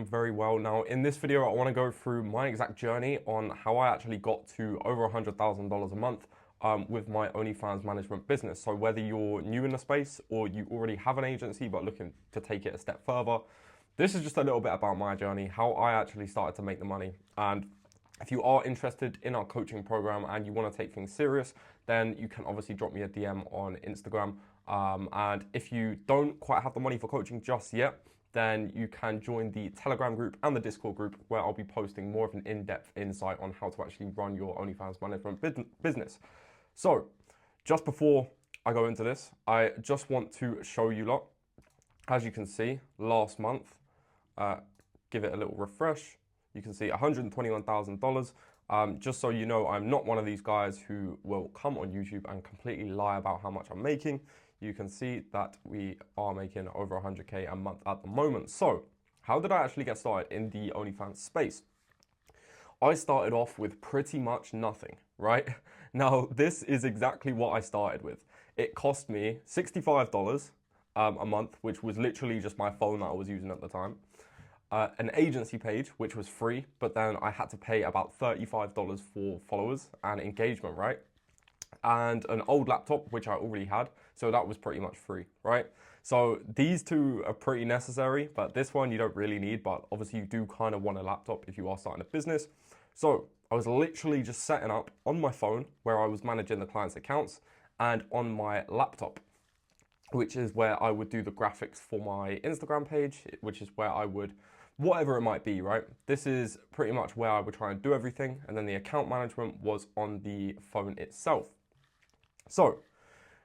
very well. Now, in this video, I want to go through my exact journey on how I actually got to over $100,000 a month with my OnlyFans management business. So whether you're new in the space or you already have an agency but looking to take it a step further, this is just a little bit about my journey, how I actually started to make the money. And if you are interested in our coaching program and you want to take things serious, then you can obviously drop me a DM on Instagram. And if you don't quite have the money for coaching just yet, then you can join the Telegram group and the Discord group, where I'll be posting more of an in-depth insight on how to actually run your OnlyFans management business. So just before I go into this, I just want to show you lot. As you can see, last month, give it a little refresh. You can see $121,000. Just so you know, I'm not one of these guys who will come on YouTube and completely lie about how much I'm making. You can see that we are making over 100K a month at the moment. So how did I actually get started in the OnlyFans space? I started off with pretty much nothing, right? Now, this is exactly what I started with. It cost me $65 a month, which was literally just my phone that I was using at the time. An agency page, which was free, but then I had to pay about $35 for followers and engagement, right? And an old laptop, which I already had, so that was pretty much free, right? So these two are pretty necessary, but this one you don't really need, but obviously you do kind of want a laptop if you are starting a business. So I was literally just setting up on my phone where I was managing the client's accounts, and on my laptop, which is where I would do the graphics for my Instagram page, which is where I would, whatever it might be, right? This is pretty much where I would try and do everything. And then the account management was on the phone itself. So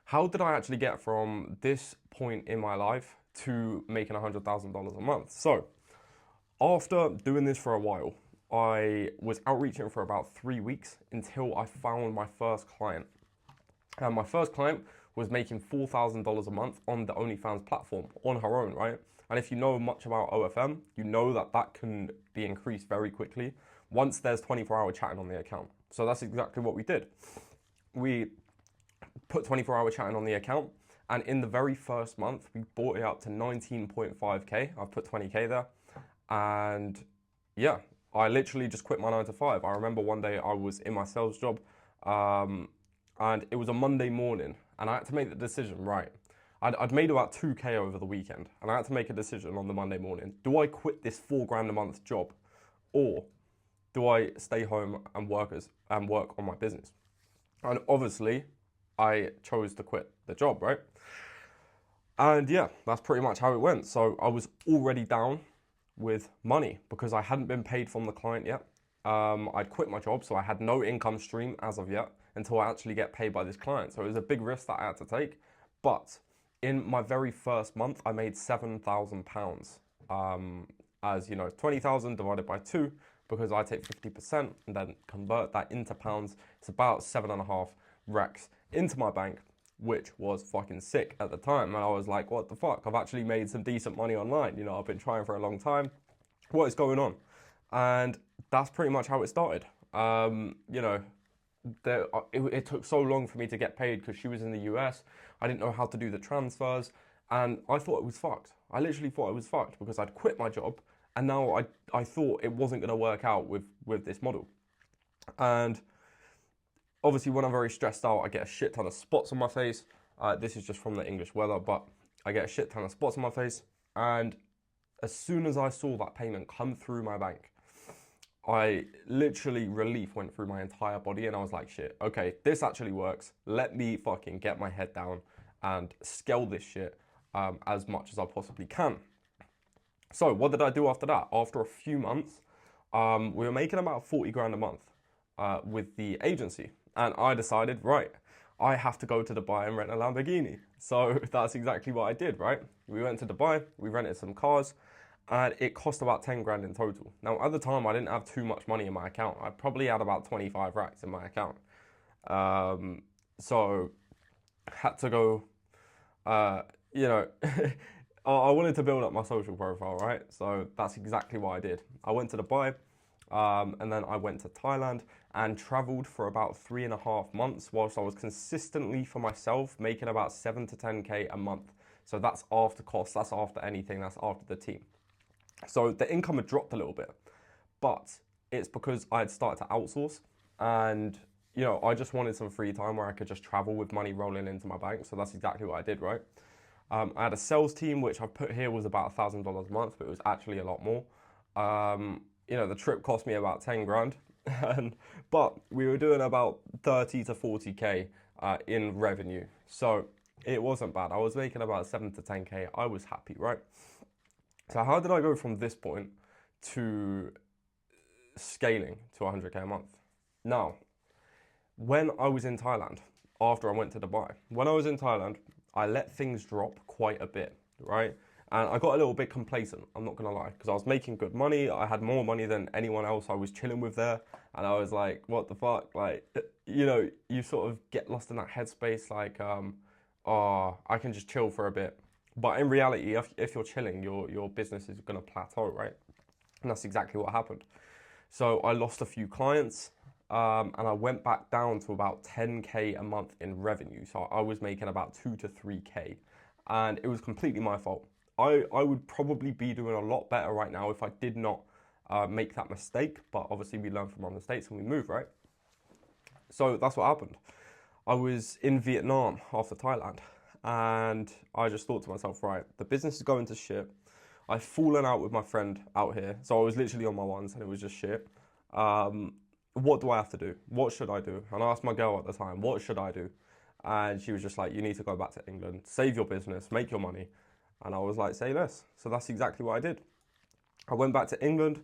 how did I actually get from this point in my life to making $100,000 a month? So after doing this for a while, I was outreaching for about 3 weeks until I found my first client. And my first client was making $4,000 a month on the OnlyFans platform on her own, right? And if you know much about OFM, you know that that can be increased very quickly once there's 24-hour chatting on the account. So that's exactly what we did. We put 24-hour chatting on the account, and in the very first month, we brought it up to 19.5K. I've put 20K there. And yeah, I literally just quit my 9 to 5. I remember one day I was in my sales job, and it was a Monday morning, and I had to make the decision, right? I'd made about 2K over the weekend, and I had to make a decision on the Monday morning. Do I quit this $4,000 a month job, or do I stay home and work on my business? And obviously, I chose to quit the job, right? And yeah, that's pretty much how it went. So I was already down with money because I hadn't been paid from the client yet. I'd quit my job, so I had no income stream as of yet until I actually get paid by this client. So it was a big risk that I had to take. But in my very first month, I made £7,000. As you know, 20,000 divided by 2, because I take 50% and then convert that into pounds. It's about 7.5 racks into my bank, which was fucking sick at the time. And I was like, what the fuck? I've actually made some decent money online. You know, I've been trying for a long time. What is going on? And that's pretty much how it started. You know, it took so long for me to get paid because she was in the US. I didn't know how to do the transfers, and I thought it was fucked. I literally thought it was fucked because I'd quit my job, and now I thought it wasn't going to work out with this model. And obviously, when I'm very stressed out, I get a shit ton of spots on my face. This is just from the English weather, but I get a shit ton of spots on my face. And as soon as I saw that payment come through my bank, I literally, relief went through my entire body, and I was like, shit, okay, this actually works. Let me fucking get my head down and scale this shit as much as I possibly can. So what did I do after that? After a few months, we were making about 40 grand a month with the agency. And I decided, right, I have to go to Dubai and rent a Lamborghini. So that's exactly what I did, right? We went to Dubai, we rented some cars, and it cost about 10 grand in total. Now, at the time, I didn't have too much money in my account. I probably had about 25 racks in my account. So had to go, you know, I wanted to build up my social profile, right? So that's exactly what I did. I went to Dubai, and then I went to Thailand and traveled for about 3.5 months whilst I was consistently for myself making about 7 to 10K a month. So that's after costs, that's after anything, that's after the team. So the income had dropped a little bit, but it's because I had started to outsource, and you know, I just wanted some free time where I could just travel with money rolling into my bank. So that's exactly what I did, right? I had a sales team, which I've put here was about $1,000 a month, but it was actually a lot more. You know, the trip cost me about 10 grand, but we were doing about 30 to 40K in revenue. So it wasn't bad. I was making about 7 to 10K. I was happy, right? So how did I go from this point to scaling to 100K a month? Now, when I was in Thailand, after I went to Dubai, when I was in Thailand, I let things drop quite a bit, right? And I got a little bit complacent, I'm not gonna lie, because I was making good money. I had more money than anyone else I was chilling with there. And I was like, what the fuck? Like, you know, you sort of get lost in that headspace, like, oh, I can just chill for a bit. But in reality, if you're chilling, your business is gonna plateau, right? And that's exactly what happened. So I lost a few clients. And I went back down to about 10K a month in revenue. So I was making about 2 to 3K, and it was completely my fault. I would probably be doing a lot better right now if I did not make that mistake, but obviously we learn from our mistakes and we move, right? So that's what happened. I was in Vietnam after Thailand, and I just thought to myself, right, the business is going to shit. I've fallen out with my friend out here, so I was literally on my ones and it was just shit. What do I have to do? What should I do? And I asked my girl at the time, what should I do? And she was just like, you need to go back to England, save your business, make your money. And I was like, say less. So that's exactly what I did. I went back to England,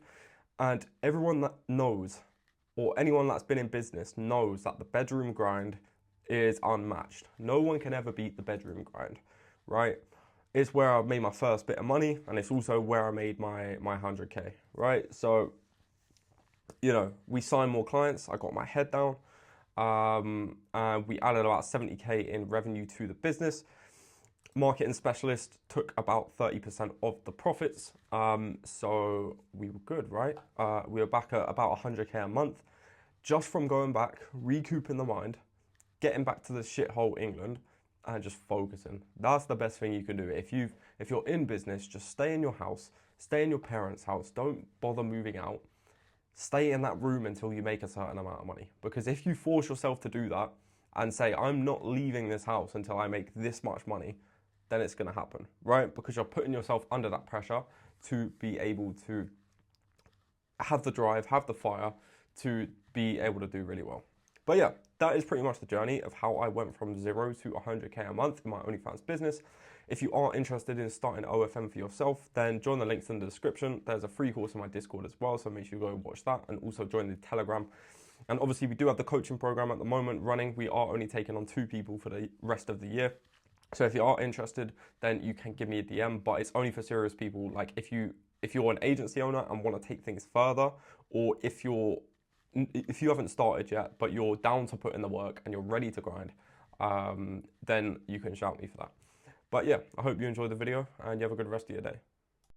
and everyone that knows, or anyone that's been in business knows that the bedroom grind is unmatched. No one can ever beat the bedroom grind, right? It's where I made my first bit of money, and it's also where I made my 100K, right? So, you know, we signed more clients. I got my head down. And we added about 70K in revenue to the business. Marketing specialist took about 30% of the profits. So we were good, right? We were back at about 100K a month just from going back, recouping the mind, getting back to the shithole England, and just focusing. That's the best thing you can do. If you're in business, just stay in your house, stay in your parents' house. Don't bother moving out. Stay in that room until you make a certain amount of money. Because if you force yourself to do that and say, I'm not leaving this house until I make this much money, then it's going to happen, right? Because you're putting yourself under that pressure to be able to have the drive, have the fire to be able to do really well. But yeah, that is pretty much the journey of how I went from 0 to 100K a month in my OnlyFans business. If you are interested in starting OFM for yourself, then join the links in the description. There's a free course in my Discord as well, so make sure you go watch that, and also join the Telegram. And obviously we do have the coaching program at the moment running. We are only taking on 2 people for the rest of the year. So if you are interested, then you can give me a DM, but it's only for serious people. Like if you're an agency owner and want to take things further, or if you haven't started yet, but you're down to put in the work and you're ready to grind, then you can shout me for that. But yeah, I hope you enjoyed the video and you have a good rest of your day.